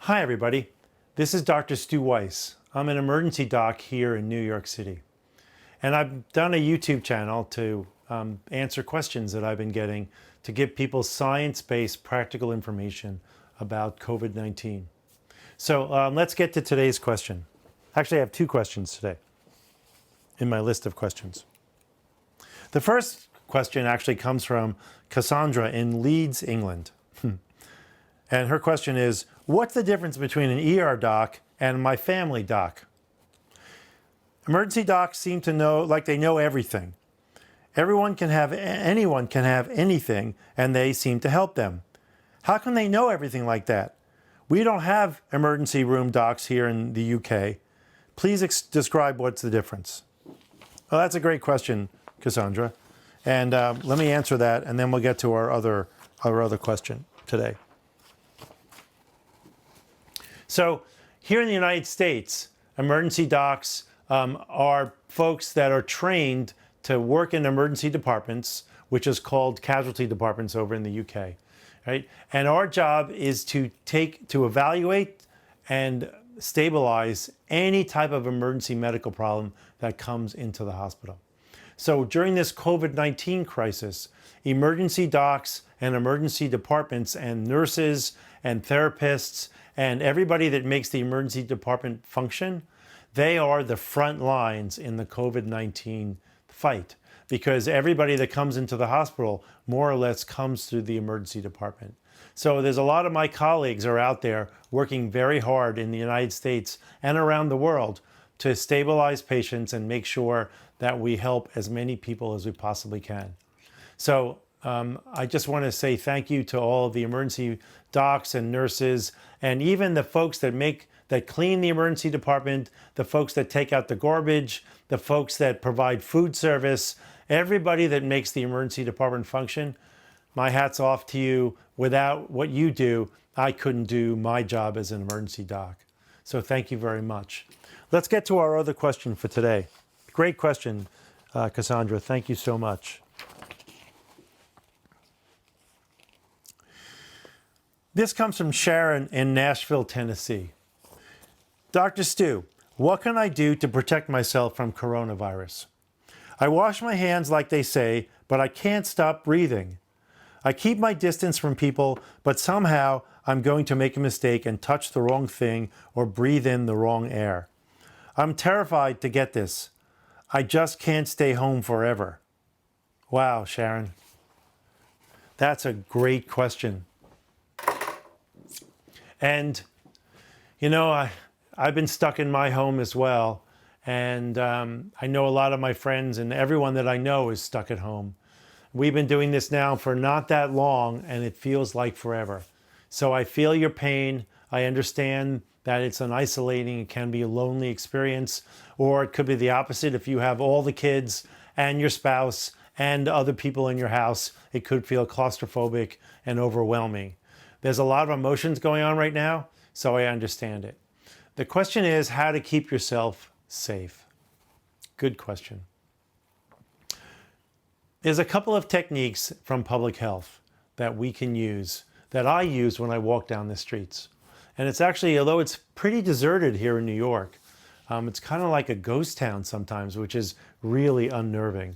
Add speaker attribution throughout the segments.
Speaker 1: Hi everybody, this is Dr. Stu Weiss. I'm an emergency doc here in New York City. And I've done a YouTube channel to answer questions that I've been getting to give people science-based practical information about COVID-19. So let's get to today's question. Actually, I have two questions today in my list of questions. The first question actually comes from Cassandra in Leeds, England. And her question is, what's the difference between an ER doc and my family doc? Emergency docs seem to know, like they know everything. Anyone can have anything, and they seem to help them. How can they know everything like that? We don't have emergency room docs here in the UK. Please describe what's the difference. Well, that's a great question, Cassandra. And let me answer that, and then we'll get to our other question today. So here in the United States, emergency docs are folks that are trained to work in emergency departments, which is called casualty departments over in the UK, right? And our job is to evaluate and stabilize any type of emergency medical problem that comes into the hospital. So during this COVID-19 crisis, emergency docs and emergency departments and nurses and therapists and everybody that makes the emergency department function, they are the front lines in the COVID-19 fight, because everybody that comes into the hospital more or less comes through the emergency department. So there's a lot of my colleagues are out there working very hard in the United States and around the world to stabilize patients and make sure that we help as many people as we possibly can. So I just want to say thank you to all of the emergency docs and nurses, and even the folks that clean the emergency department, the folks that take out the garbage, the folks that provide food service, everybody that makes the emergency department function. My hat's off to you. Without what you do, I couldn't do my job as an emergency doc. So thank you very much. Let's get to our other question for today. Great question, Cassandra. Thank you so much. This comes from Sharon in Nashville, Tennessee. Dr. Stu, what can I do to protect myself from coronavirus? I wash my hands like they say, but I can't stop breathing. I keep my distance from people, but somehow I'm going to make a mistake and touch the wrong thing or breathe in the wrong air. I'm terrified to get this. I just can't stay home forever. Wow, Sharon. That's a great question. And, you know, I've been stuck in my home as well. And I know a lot of my friends and everyone that I know is stuck at home. We've been doing this now for not that long, and it feels like forever. So I feel your pain. I understand that it's an isolating, it can be a lonely experience, or it could be the opposite. If you have all the kids and your spouse and other people in your house, it could feel claustrophobic and overwhelming. There's a lot of emotions going on right now, so I understand it. The question is how to keep yourself safe. Good question. There's a couple of techniques from public health that we can use, that I use when I walk down the streets. And it's actually, although it's pretty deserted here in New York, it's kind of like a ghost town sometimes, which is really unnerving.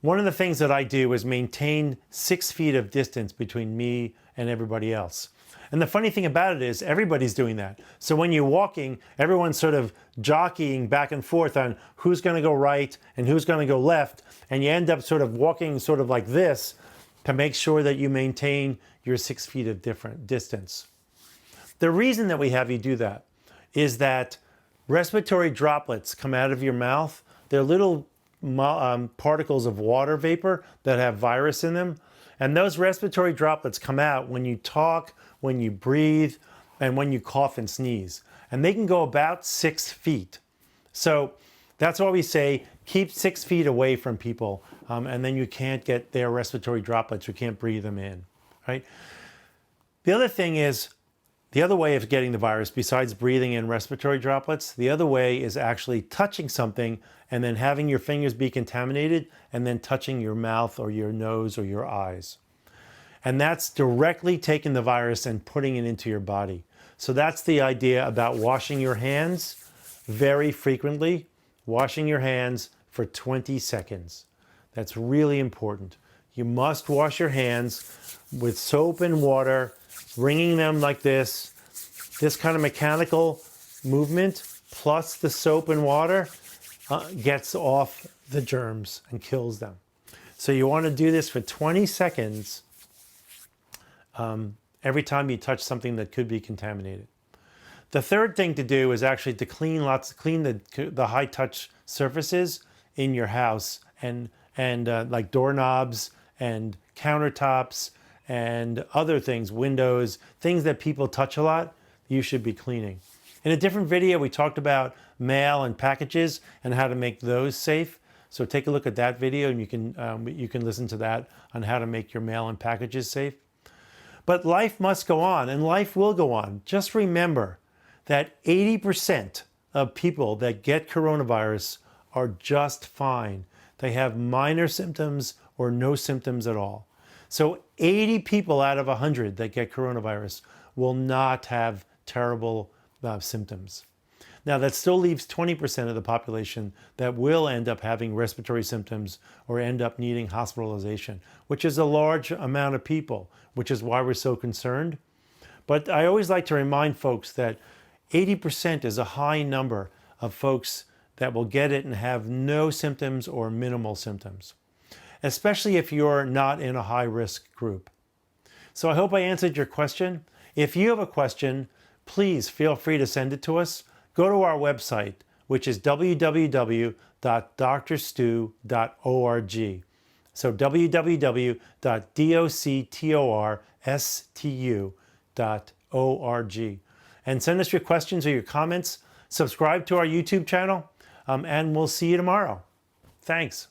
Speaker 1: One of the things that I do is maintain 6 feet of distance between me and everybody else. And the funny thing about it is everybody's doing that. So when you're walking, everyone's sort of jockeying back and forth on who's going to go right and who's going to go left. And you end up sort of walking sort of like this to make sure that you maintain your 6 feet of different distance. The reason that we have you do that is that respiratory droplets come out of your mouth. They're little particles of water vapor that have virus in them. And those respiratory droplets come out when you talk, when you breathe, and when you cough and sneeze. And they can go about 6 feet. So that's why we say keep 6 feet away from people, and then you can't get their respiratory droplets. You can't breathe them in, right? The other thing is, the other way of getting the virus, besides breathing in respiratory droplets, the other way is actually touching something and then having your fingers be contaminated and then touching your mouth or your nose or your eyes. And that's directly taking the virus and putting it into your body. So that's the idea about washing your hands very frequently, washing your hands for 20 seconds. That's really important. You must wash your hands with soap and water, wringing them like this. This kind of mechanical movement plus the soap and water gets off the germs and kills them. So you want to do this for 20 seconds every time you touch something that could be contaminated. The third thing to do is actually to clean the high touch surfaces in your house and like doorknobs and countertops and other things, windows, things that people touch a lot, you should be cleaning. In a different video, we talked about mail and packages and how to make those safe. So take a look at that video and you can listen to that on how to make your mail and packages safe. But life must go on, and life will go on. Just remember that 80% of people that get coronavirus are just fine. They have minor symptoms or no symptoms at all. So 80 people out of 100 that get coronavirus will not have terrible symptoms. Now, that still leaves 20% of the population that will end up having respiratory symptoms or end up needing hospitalization, which is a large amount of people, which is why we're so concerned. But I always like to remind folks that 80% is a high number of folks that will get it and have no symptoms or minimal symptoms, especially if you're not in a high-risk group. So I hope I answered your question. If you have a question, please feel free to send it to us. Go to our website, which is www.drstu.org. So www.doctorstu.org. And send us your questions or your comments. Subscribe to our YouTube channel, and we'll see you tomorrow. Thanks.